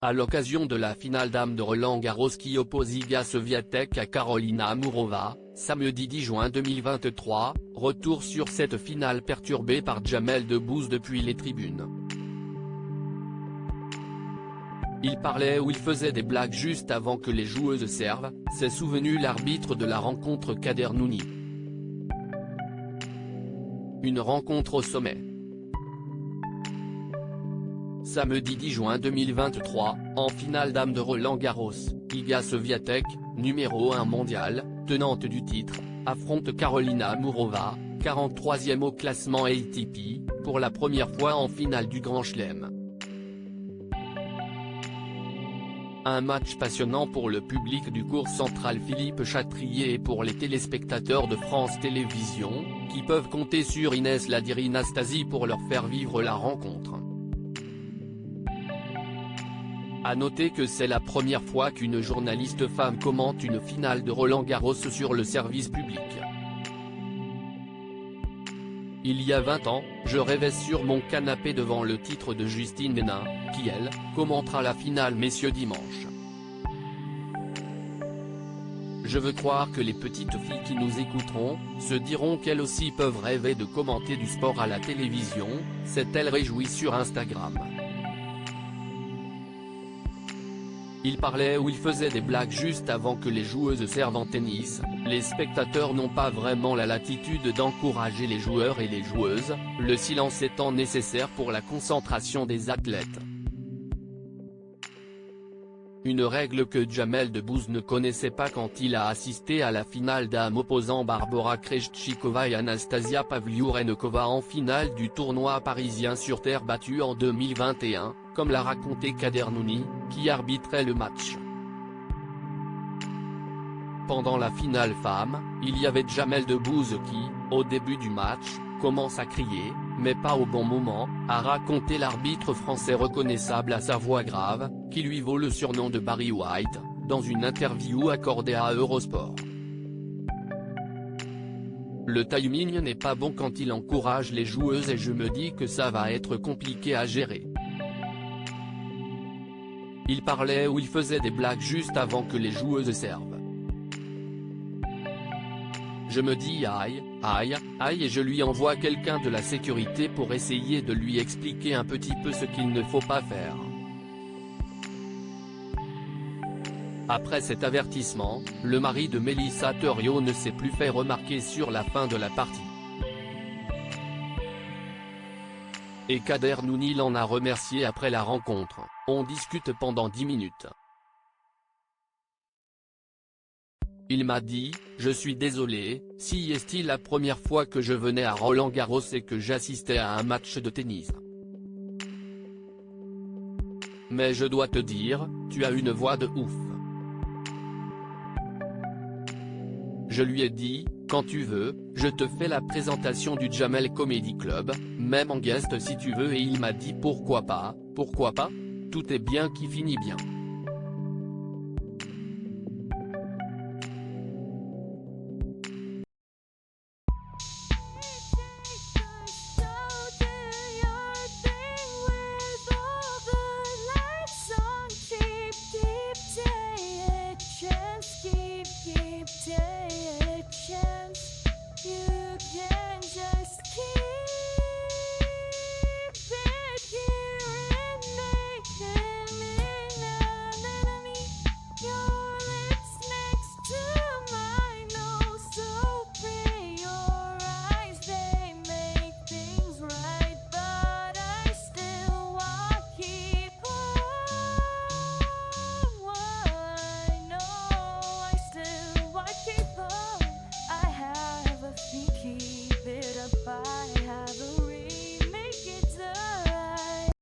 À l'occasion de la finale dames de Roland-Garros qui oppose Iga Swiatek à Karolina Muchova, samedi 10 juin 2023, retour sur cette finale perturbée par Jamel Debbouze depuis les tribunes. Il parlait ou il faisait des blagues juste avant que les joueuses servent, s'est souvenu l'arbitre de la rencontre Kader Nouni. Une rencontre au sommet. Samedi 10 juin 2023, en finale dames de Roland-Garros, Iga Swiatek, numéro 1 mondial, tenante du titre, affronte Karolina Muchova, 43e au classement ATP, pour la première fois en finale du Grand Chelem. Un match passionnant pour le public du court central Philippe Chatrier et pour les téléspectateurs de France Télévisions, qui peuvent compter sur Inès Ladiri-Nastase pour leur faire vivre la rencontre. À noter que c'est la première fois qu'une journaliste femme commente une finale de Roland-Garros sur le service public. Il y a 20 ans, je rêvais sur mon canapé devant le titre de Justine Henin, qui elle, commentera la finale messieurs dimanche. Je veux croire que les petites filles qui nous écouteront, se diront qu'elles aussi peuvent rêver de commenter du sport à la télévision, s'est-elle réjouie sur Instagram. Il parlait ou il faisait des blagues juste avant que les joueuses servent en tennis, les spectateurs n'ont pas vraiment la latitude d'encourager les joueurs et les joueuses, le silence étant nécessaire pour la concentration des athlètes. Une règle que Jamel Debbouze ne connaissait pas quand il a assisté à la finale dames opposant Barbora Krejcikova et Anastasia Pavlyuchenkova en finale du tournoi parisien sur terre battue en 2021, comme l'a raconté Kader Nouni, qui arbitrait le match. Pendant la finale femme, il y avait Jamel Debbouze qui, au début du match, commence à crier, mais pas au bon moment, a raconté l'arbitre français reconnaissable à sa voix grave, qui lui vaut le surnom de Barry White, dans une interview accordée à Eurosport. Le timing n'est pas bon quand il encourage les joueuses et je me dis que ça va être compliqué à gérer. Il parlait ou il faisait des blagues juste avant que les joueuses servent. Je me dis aïe, aïe, aïe et je lui envoie quelqu'un de la sécurité pour essayer de lui expliquer un petit peu ce qu'il ne faut pas faire. Après cet avertissement, le mari de Mélissa Theriot ne s'est plus fait remarquer sur la fin de la partie. Et Kader Nouni l'en a remercié après la rencontre, on discute pendant 10 minutes. Il m'a dit, je suis désolé, si est-il la première fois que je venais à Roland-Garros et que j'assistais à un match de tennis. Mais je dois te dire, tu as une voix de ouf. Je lui ai dit, quand tu veux, je te fais la présentation du Jamel Comedy Club, même en guest si tu veux et il m'a dit pourquoi pas, tout est bien qui finit bien.